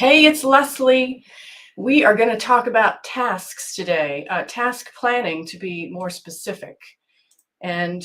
Hey, it's Leslie. We are going to talk about tasks today, task planning to be more specific. And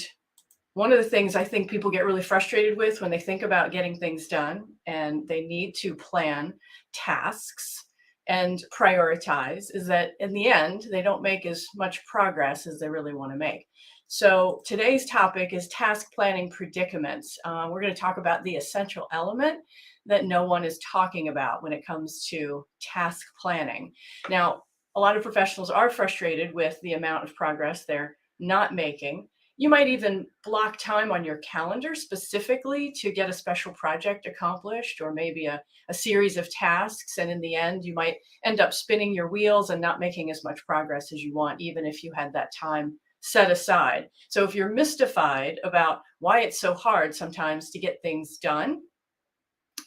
one of the things I think people get really frustrated with when they think about getting things done and they need to plan tasks and prioritize is that in the end, they don't make as much progress as they really want to make. So today's topic is task planning predicaments. We're going to talk about the essential element that no one is talking about when it comes to task planning. Now, a lot of professionals are frustrated with the amount of progress they're not making. You might even block time on your calendar specifically to get a special project accomplished or maybe a series of tasks. And in the end, you might end up spinning your wheels and not making as much progress as you want, even if you had that time set aside. So if you're mystified about why it's so hard sometimes to get things done,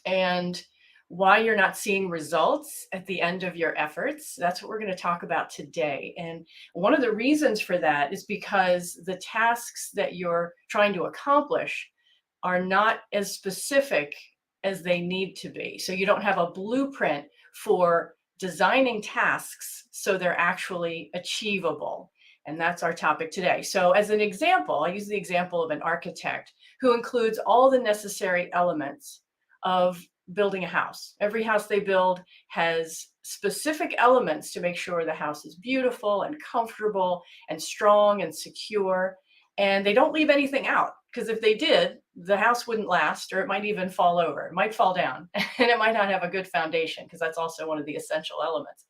and why you're not seeing results at the end of your efforts. That's what we're going to talk about today. And one of the reasons for that is because the tasks that you're trying to accomplish are not as specific as they need to be. So you don't have a blueprint for designing tasks so they're actually achievable. And that's our topic today. So, as an example, I use the example of an architect who includes all the necessary elements of building a house. Every house they build has specific elements to make sure the house is beautiful and comfortable and strong and secure. And they don't leave anything out because if they did, the house wouldn't last or it might even fall over. It might fall down and it might not have a good foundation because that's also one of the essential elements.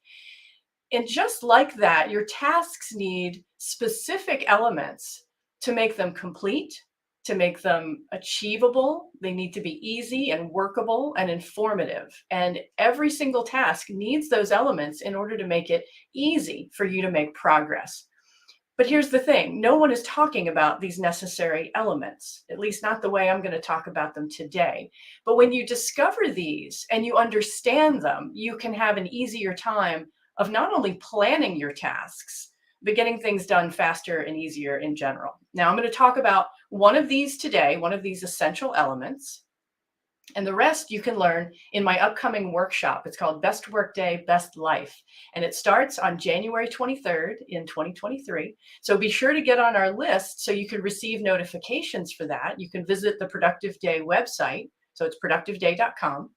And just like that, your tasks need specific elements to make them complete, to make them achievable. They need to be easy and workable and informative. And every single task needs those elements in order to make it easy for you to make progress. But here's the thing, no one is talking about these necessary elements, at least not the way I'm going to talk about them today. But when you discover these and you understand them, you can have an easier time of not only planning your tasks, but getting things done faster and easier in general. Now, I'm going to talk about one of these today, one of these essential elements. And the rest you can learn in my upcoming workshop. It's called Best Workday, Best Life. And it starts on January 23rd in 2023. So be sure to get on our list so you can receive notifications for that. You can visit the Productive Day website. So it's productiveday.com.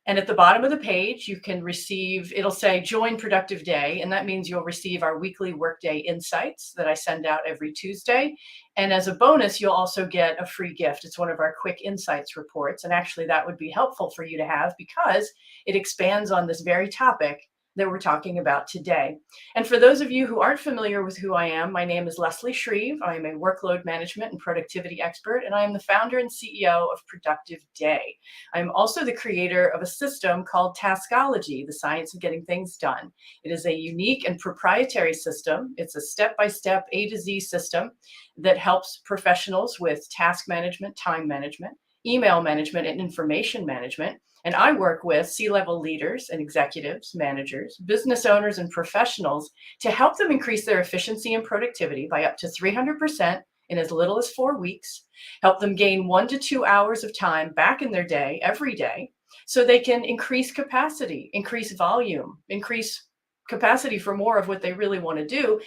And at the bottom of the page, you can receive, it'll say join Productive Day. And that means you'll receive our weekly Workday Insights that I send out every Tuesday. And as a bonus, you'll also get a free gift. It's one of our quick insights reports. And actually, that would be helpful for you to have because it expands on this very topic that we're talking about today. And for those of you who aren't familiar with who I am, my name is Leslie Shreve. I am a workload management and productivity expert, and I am the founder and CEO of Productive Day. I'm also the creator of a system called Taskology, the science of getting things done. It is a unique and proprietary system. It's a step-by-step A to Z system that helps professionals with task management, time management, email management, and information management. And I work with C-level leaders and executives, managers, business owners, and professionals to help them increase their efficiency and productivity by up to 300% in as little as 4 weeks, help them gain 1 to 2 hours of time back in their day every day so they can increase capacity, increase volume, increase capacity for more of what they really want to do,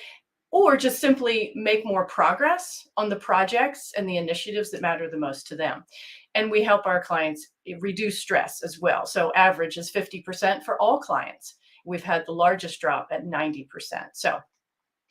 or just simply make more progress on the projects and the initiatives that matter the most to them. And we help our clients reduce stress as well. So average is 50% for all clients. We've had the largest drop at 90%. So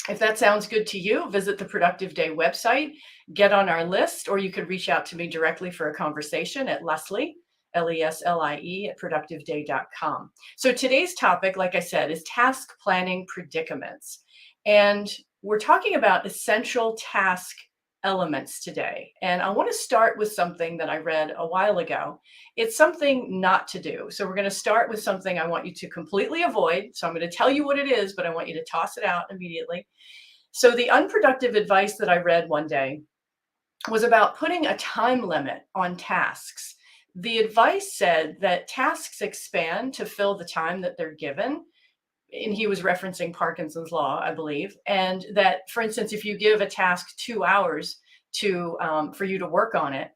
if that sounds good to you, visit the Productive Day website, get on our list, or you could reach out to me directly for a conversation at Leslie, Leslie at productiveday.com. So today's topic, like I said, is task planning predicaments. And we're talking about essential task elements today. And I want to start with something that I read a while ago. It's something not to do. So we're going to start with something I want you to completely avoid. So I'm going to tell you what it is, but I want you to toss it out immediately. So the unproductive advice that I read one day was about putting a time limit on tasks. The advice said that tasks expand to fill the time that they're given. And he was referencing Parkinson's law, I believe, and that, for instance, if you give a task 2 hours to for you to work on it,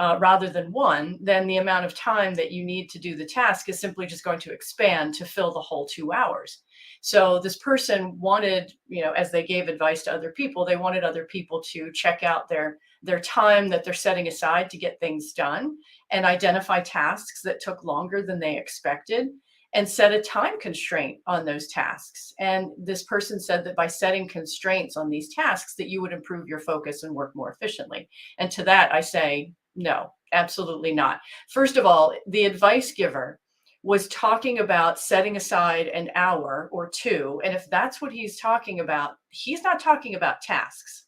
rather than one, then the amount of time that you need to do the task is simply just going to expand to fill the whole 2 hours. So this person wanted, as they gave advice to other people, they wanted other people to check out their time that they're setting aside to get things done and identify tasks that took longer than they expected and set a time constraint on those tasks. And this person said that by setting constraints on these tasks that you would improve your focus and work more efficiently. And to that I say, no, absolutely not. First of all, the advice giver was talking about setting aside an hour or two. And if that's what he's talking about, he's not talking about tasks.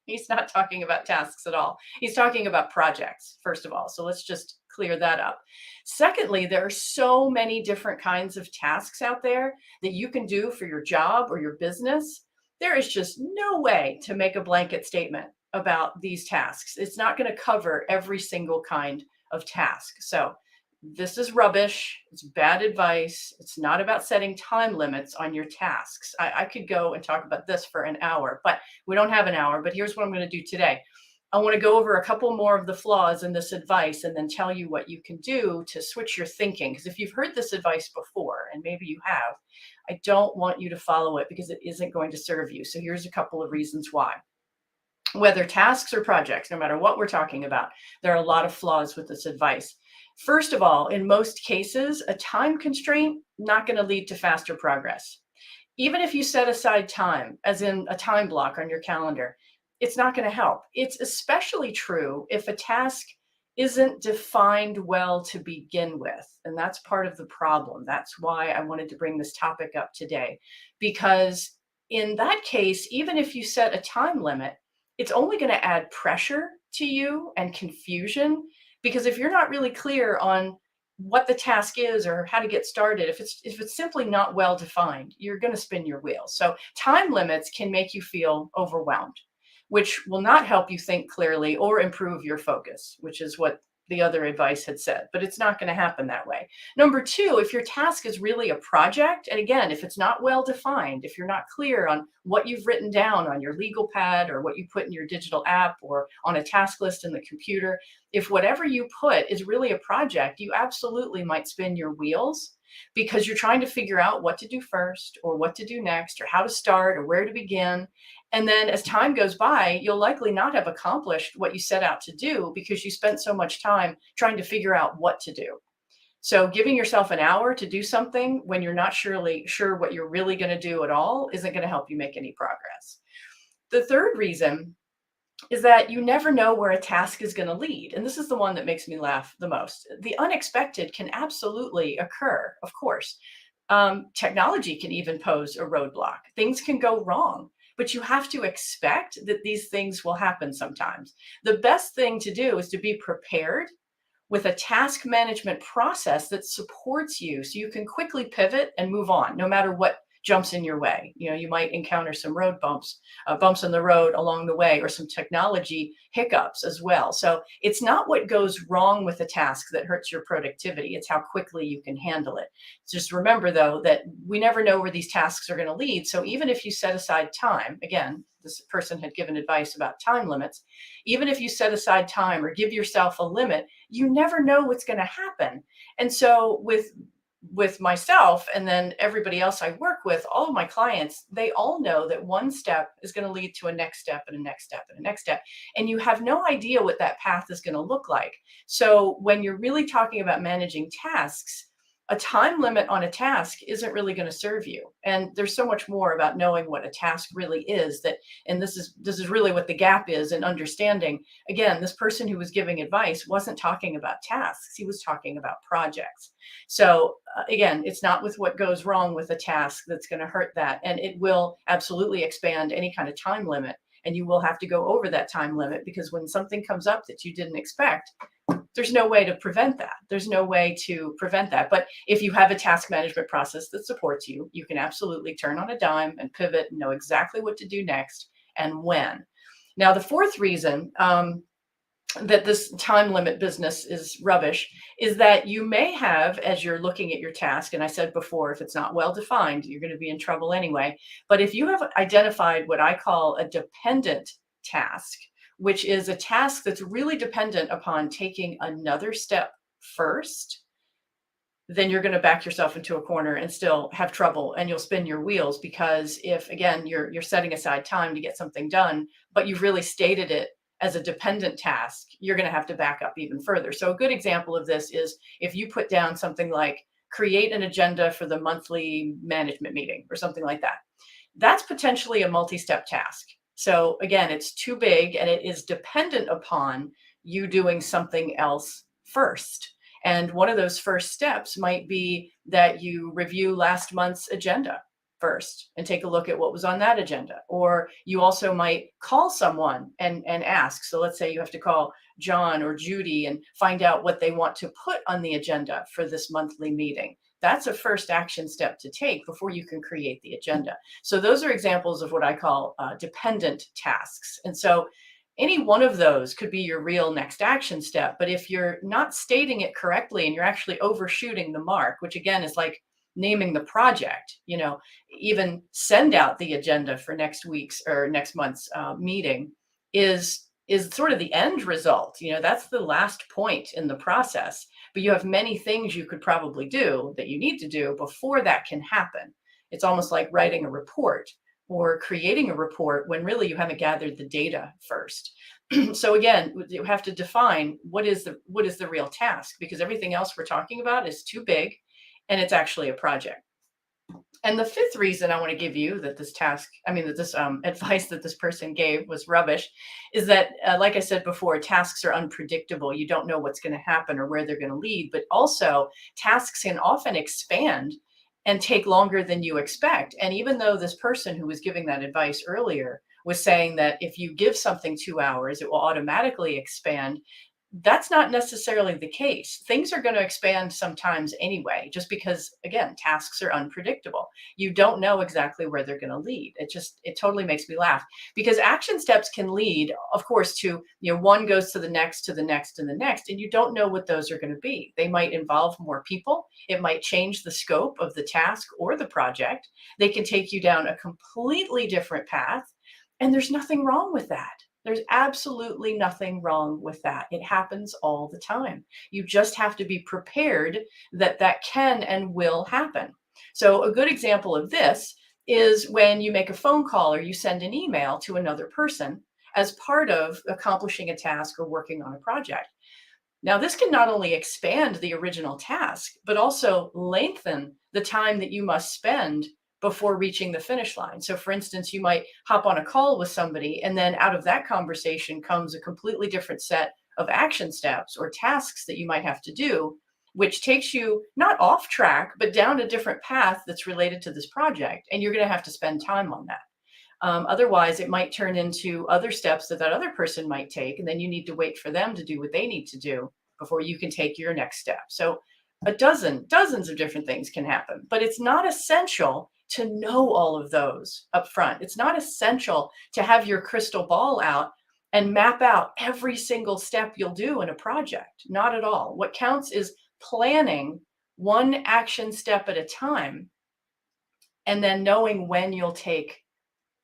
He's not talking about tasks at all. He's talking about projects, first of all. So let's just clear that up. Secondly, there are so many different kinds of tasks out there that you can do for your job or your business. There is just no way to make a blanket statement about these tasks. It's not going to cover every single kind of task. So this is rubbish. It's bad advice. It's not about setting time limits on your tasks. I could go and talk about this for an hour, but we don't have an hour. But here's what I'm going to do today. I want to go over a couple more of the flaws in this advice and then tell you what you can do to switch your thinking. Because if you've heard this advice before, and maybe you have, I don't want you to follow it because it isn't going to serve you. So here's a couple of reasons why. Whether tasks or projects, no matter what we're talking about, there are a lot of flaws with this advice. First of all, in most cases, a time constraint not going to lead to faster progress. Even if you set aside time, as in a time block on your calendar, it's not going to help. It's especially true if a task isn't defined well to begin with. And that's part of the problem. That's why I wanted to bring this topic up today, because in that case, even if you set a time limit, it's only going to add pressure to you and confusion. Because if you're not really clear on what the task is or how to get started, if it's simply not well defined, you're going to spin your wheels. So time limits can make you feel overwhelmed, which will not help you think clearly or improve your focus, which is what the other advice had said, but it's not going to happen that way. Number two, if your task is really a project, and again, if it's not well defined, if you're not clear on what you've written down on your legal pad or what you put in your digital app or on a task list in the computer, if whatever you put is really a project, you absolutely might spin your wheels because you're trying to figure out what to do first or what to do next or how to start or where to begin. And then as time goes by, you'll likely not have accomplished what you set out to do because you spent so much time trying to figure out what to do. So giving yourself an hour to do something when you're not surely sure what you're really going to do at all isn't going to help you make any progress. The third reason is that you never know where a task is going to lead. And this is the one that makes me laugh the most. The unexpected can absolutely occur, of course. Technology can even pose a roadblock. Things can go wrong, but you have to expect that these things will happen sometimes. The best thing to do is to be prepared with a task management process that supports you so you can quickly pivot and move on, no matter what jumps in your way. You might encounter some road bumps in the road along the way, or some technology hiccups as well. So it's not what goes wrong with a task that hurts your productivity. It's how quickly you can handle it. Just remember, though, that we never know where these tasks are going to lead. So even if you set aside time, again, this person had given advice about time limits. Even if you set aside time or give yourself a limit, you never know what's going to happen. And so with myself and then everybody else I work with, all of my clients, they all know that one step is going to lead to a next step and a next step and a next step. And you have no idea what that path is going to look like. So when you're really talking about managing tasks, a time limit on a task isn't really going to serve you. And there's so much more about knowing what a task really is and this is really what the gap is in understanding. Again, this person who was giving advice wasn't talking about tasks. He was talking about projects. So again, it's not with what goes wrong with a task that's going to hurt that. And it will absolutely expand any kind of time limit. And you will have to go over that time limit because when something comes up that you didn't expect, there's no way to prevent that. There's no way to prevent that. But if you have a task management process that supports you, you can absolutely turn on a dime and pivot and know exactly what to do next and when. Now, the fourth reason that this time limit business is rubbish is that you may have, as you're looking at your task, and I said before, if it's not well defined, you're going to be in trouble anyway. But if you have identified what I call a dependent task, which is a task that's really dependent upon taking another step first, then you're going to back yourself into a corner and still have trouble, and you'll spin your wheels, because if, again, you're setting aside time to get something done, but you've really stated it as a dependent task, you're going to have to back up even further. So a good example of this is if you put down something like create an agenda for the monthly management meeting or something like that. That's potentially a multi-step task. So again, it's too big and it is dependent upon you doing something else first. And one of those first steps might be that you review last month's agenda first and take a look at what was on that agenda. Or you also might call someone and ask. So let's say you have to call John or Judy and find out what they want to put on the agenda for this monthly meeting. That's a first action step to take before you can create the agenda. So those are examples of what I call dependent tasks. And so any one of those could be your real next action step. But if you're not stating it correctly and you're actually overshooting the mark, which again is like naming the project, even send out the agenda for next week's or next month's meeting is sort of the end result. That's the last point in the process, but you have many things you could probably do that you need to do before that can happen. It's almost like writing a report or creating a report when really you haven't gathered the data first. So again, you have to define what is the real task, because everything else we're talking about is too big and it's actually a project. And the fifth reason I want to give you that this advice that this person gave was rubbish is that, like I said before, tasks are unpredictable. You don't know what's going to happen or where they're going to lead, but also tasks can often expand and take longer than you expect. And even though this person who was giving that advice earlier was saying that if you give something 2 hours, it will automatically expand, that's not necessarily the case. Things are going to expand sometimes anyway, just because, again, tasks are unpredictable. You don't know exactly where they're going to lead. It totally makes me laugh, because action steps can lead, of course, to, one goes to the next, to the next, and the next, and you don't know what those are going to be. They might involve more people. It might change the scope of the task or the project. They can take you down a completely different path, and there's nothing wrong with that. There's absolutely nothing wrong with that. It happens all the time. You just have to be prepared that that can and will happen. So a good example of this is when you make a phone call or you send an email to another person as part of accomplishing a task or working on a project. Now, this can not only expand the original task, but also lengthen the time that you must spend before reaching the finish line. So for instance, you might hop on a call with somebody, and then out of that conversation comes a completely different set of action steps or tasks that you might have to do, which takes you not off track, but down a different path that's related to this project. And you're going to have to spend time on that. Otherwise, it might turn into other steps that other person might take, and then you need to wait for them to do what they need to do before you can take your next step. So dozens of different things can happen, but it's not essential to know all of those up front. It's not essential to have your crystal ball out and map out every single step you'll do in a project. Not at all. What counts is planning one action step at a time and then knowing when you'll take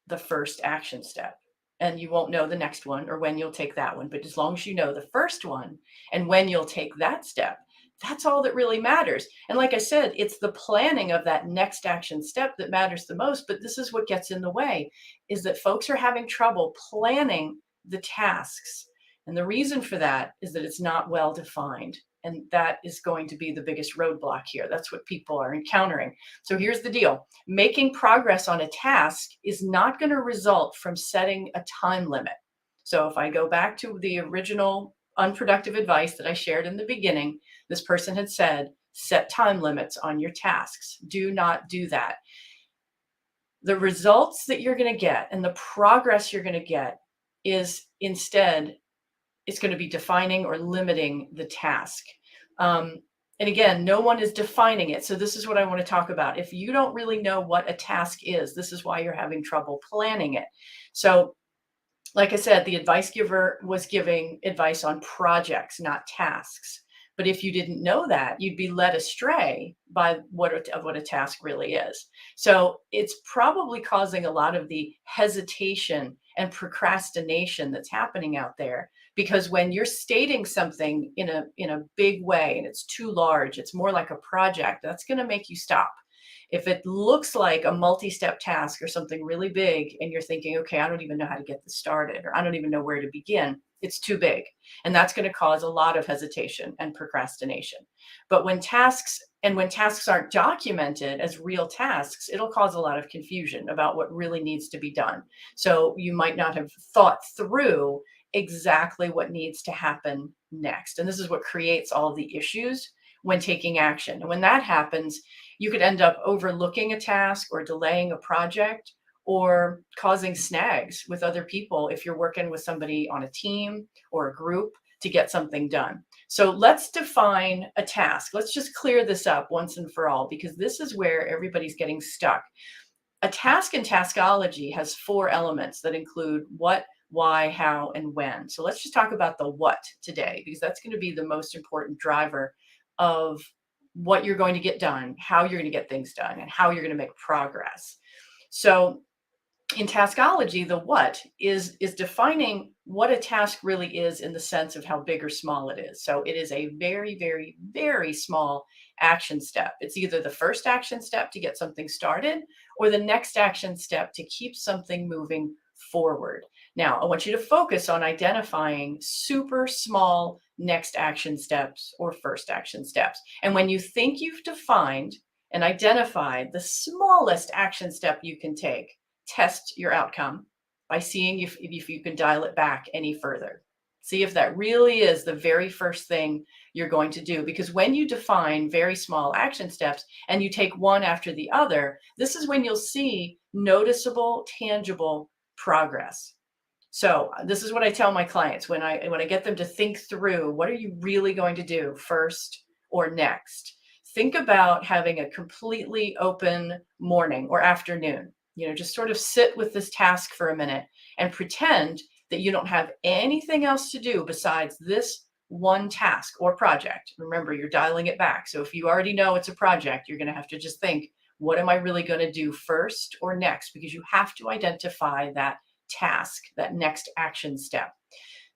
the first action step. And you won't know the next one or when you'll take that one. But as long as you know the first one and when you'll take that step, that's all that really matters. And like I said, it's the planning of that next action step that matters the most. But this is what gets in the way, is that folks are having trouble planning the tasks. And the reason for that is that it's not well defined. And that is going to be the biggest roadblock here. That's what people are encountering. So here's the deal. Making progress on a task is not going to result from setting a time limit. So if I go back to the original unproductive advice that I shared in the beginning, this person had said, set time limits on your tasks. Do not do that. The results that you're going to get and the progress you're going to get is instead, it's going to be defining or limiting the task. And again, no one is defining it. So this is what I want to talk about. If you don't really know what a task is, this is why you're having trouble planning it. So like I said, the advice giver was giving advice on projects, not tasks. But if you didn't know that, you'd be led astray by what a task really is. So it's probably causing a lot of the hesitation and procrastination that's happening out there. Because when you're stating something in a big way and it's too large, it's more like a project, that's going to make you stop. If it looks like a multi-step task or something really big and you're thinking, okay, I don't even know how to get this started, or I don't even know where to begin, it's too big. And that's going to cause a lot of hesitation and procrastination. But when tasks aren't documented as real tasks, it'll cause a lot of confusion about what really needs to be done. So you might not have thought through exactly what needs to happen next. And this is what creates all of the issues when taking action. And when that happens, you could end up overlooking a task or delaying a project or causing snags with other people if you're working with somebody on a team or a group to get something done. So let's define a task. Let's just clear this up once and for all, because this is where everybody's getting stuck. A task in taskology has 4 elements that include what, why, how, and when. So let's just talk about the what today, because that's going to be the most important driver of what you're going to get done, how you're going to get things done, and how you're going to make progress. So in taskology, the what is defining what a task really is in the sense of how big or small it is. So it is a very, very, very small action step. It's either the first action step to get something started or the next action step to keep something moving forward. Now, I want you to focus on identifying super small next action steps or first action steps. And when you think you've defined and identified the smallest action step you can take, test your outcome by seeing if you can dial it back any further. See if that really is the very first thing you're going to do. Because when you define very small action steps and you take one after the other, this is when you'll see noticeable, tangible progress. So this is what I tell my clients when I get them to think through, what are you really going to do first or next? Think about having a completely open morning or afternoon. Just sort of sit with this task for a minute and pretend that you don't have anything else to do besides this one task or project. Remember, you're dialing it back. So if you already know it's a project, you're going to have to just think, what am I really going to do first or next? Because you have to identify that task, that next action step.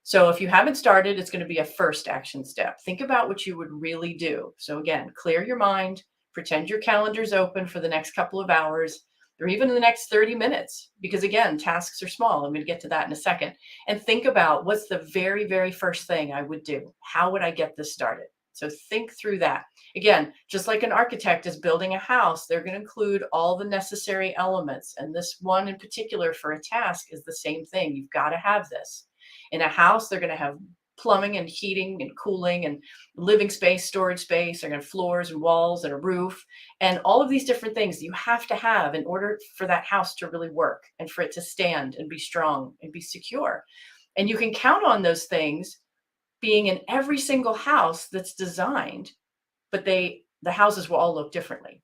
So if you haven't started, it's going to be a first action step. Think about what you would really do. So again, clear your mind, pretend your calendar's open for the next couple of hours, or even in the next 30 minutes, because again, tasks are small. I'm going to get to that in a second. And think about, what's the very, very first thing I would do? How would I get this started? So think through that. Again, just like an architect is building a house, they're going to include all the necessary elements. And this one in particular for a task is the same thing. You've got to have this. In a house, they're going to have plumbing and heating and cooling and living space, storage space. They're going to have floors and walls and a roof and all of these different things you have to have in order for that house to really work and for it to stand and be strong and be secure. And you can count on those things being in every single house that's designed, but the houses will all look differently.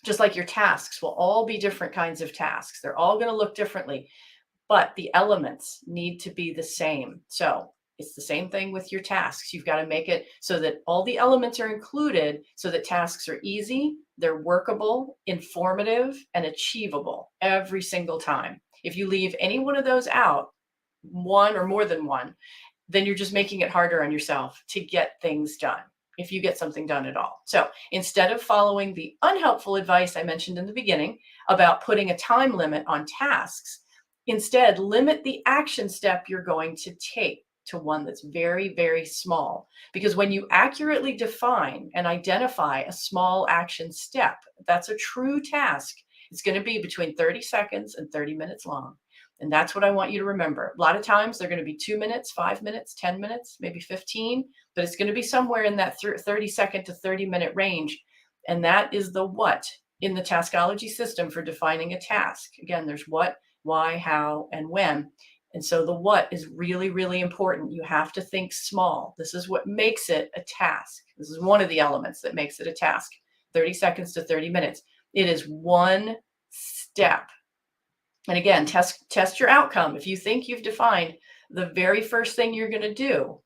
Just like your tasks will all be different kinds of tasks. They're all going to look differently, but the elements need to be the same. So it's the same thing with your tasks. You've got to make it so that all the elements are included so that tasks are easy, they're workable, informative, and achievable every single time. If you leave any one of those out, one or more than one, then you're just making it harder on yourself to get things done, if you get something done at all. So instead of following the unhelpful advice I mentioned in the beginning about putting a time limit on tasks, instead limit the action step you're going to take to one that's very, very small. Because when you accurately define and identify a small action step, that's a true task. It's going to be between 30 seconds and 30 minutes long. And that's what I want you to remember. A lot of times they're going to be 2 minutes, 5 minutes, 10 minutes, maybe 15, but it's going to be somewhere in that 30-second to 30-minute range. And that is the what in the taskology system for defining a task. Again, there's what, why, how, and when. And so the what is really, really important. You have to think small. This is what makes it a task. This is one of the elements that makes it a task. 30 seconds to 30 minutes. It is one step. And again, test your outcome. If you think you've defined the very first thing you're going to do,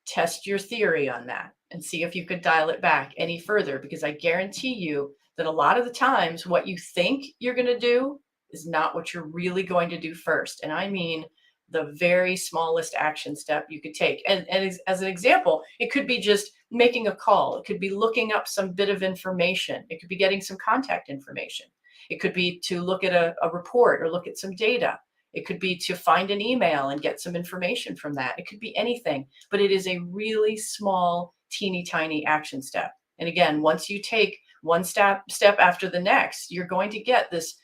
test your theory on that and see if you could dial it back any further, because I guarantee you that a lot of the times what you think you're going to do is not what you're really going to do first. And I mean the very smallest action step you could take. And as an example, it could be just making a call. It could be looking up some bit of information. It could be getting some contact information. It could be to look at a report or look at some data. It could be to find an email and get some information from that. It could be anything, but it is a really small, teeny tiny action step. And again, once you take one step after the next, you're going to get this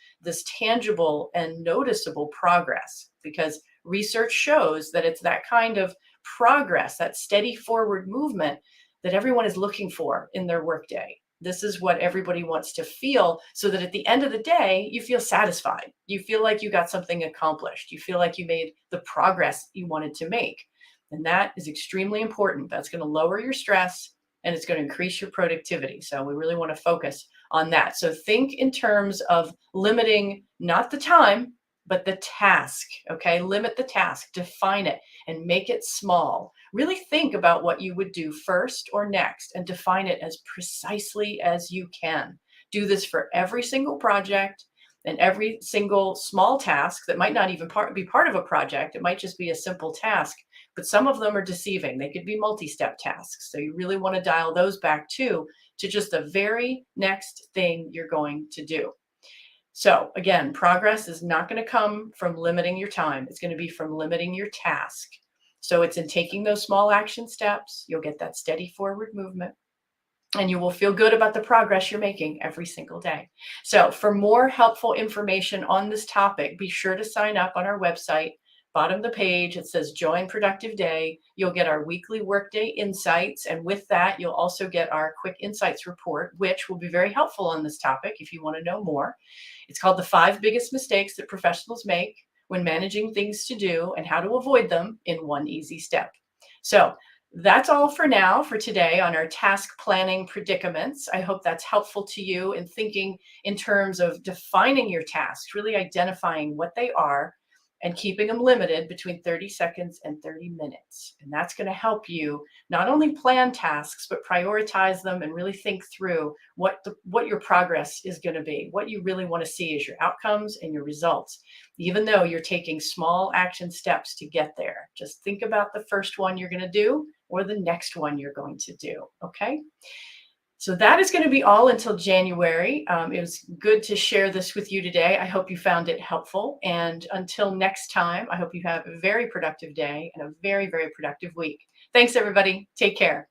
tangible and noticeable progress, because research shows that it's that kind of progress, that steady forward movement that everyone is looking for in their workday. This is what everybody wants to feel, so that at the end of the day, you feel satisfied. You feel like you got something accomplished. You feel like you made the progress you wanted to make. And that is extremely important. That's going to lower your stress and it's going to increase your productivity. So we really want to focus on that. So think in terms of limiting not the time, but the task. Okay, limit the task, define it, and make it small. Really think about what you would do first or next and define it as precisely as you can. Do this for every single project and every single small task that might not even be part of a project. It might just be a simple task, but some of them are deceiving. They could be multi-step tasks. So you really want to dial those back too, to just the very next thing you're going to do. So again, progress is not going to come from limiting your time. It's going to be from limiting your task. So it's in taking those small action steps. You'll get that steady forward movement, and you will feel good about the progress you're making every single day. So for more helpful information on this topic, be sure to sign up on our website. Bottom of the page, it says Join Productive Day. You'll get our weekly workday insights. And with that, you'll also get our quick insights report, which will be very helpful on this topic if you want to know more. It's called The 5 Biggest Mistakes That Professionals Make When Managing Things to Do and How to Avoid Them in One Easy Step. So that's all for now for today on our task planning predicaments. I hope that's helpful to you in thinking in terms of defining your tasks, really identifying what they are, and keeping them limited between 30 seconds and 30 minutes. And that's going to help you not only plan tasks, but prioritize them and really think through what your progress is going to be, what you really want to see as your outcomes and your results, even though you're taking small action steps to get there. Just think about the first one you're going to do or the next one you're going to do, okay? So that is going to be all until January. It was good to share this with you today. I hope you found it helpful. And until next time, I hope you have a very productive day and a very, very productive week. Thanks, everybody. Take care.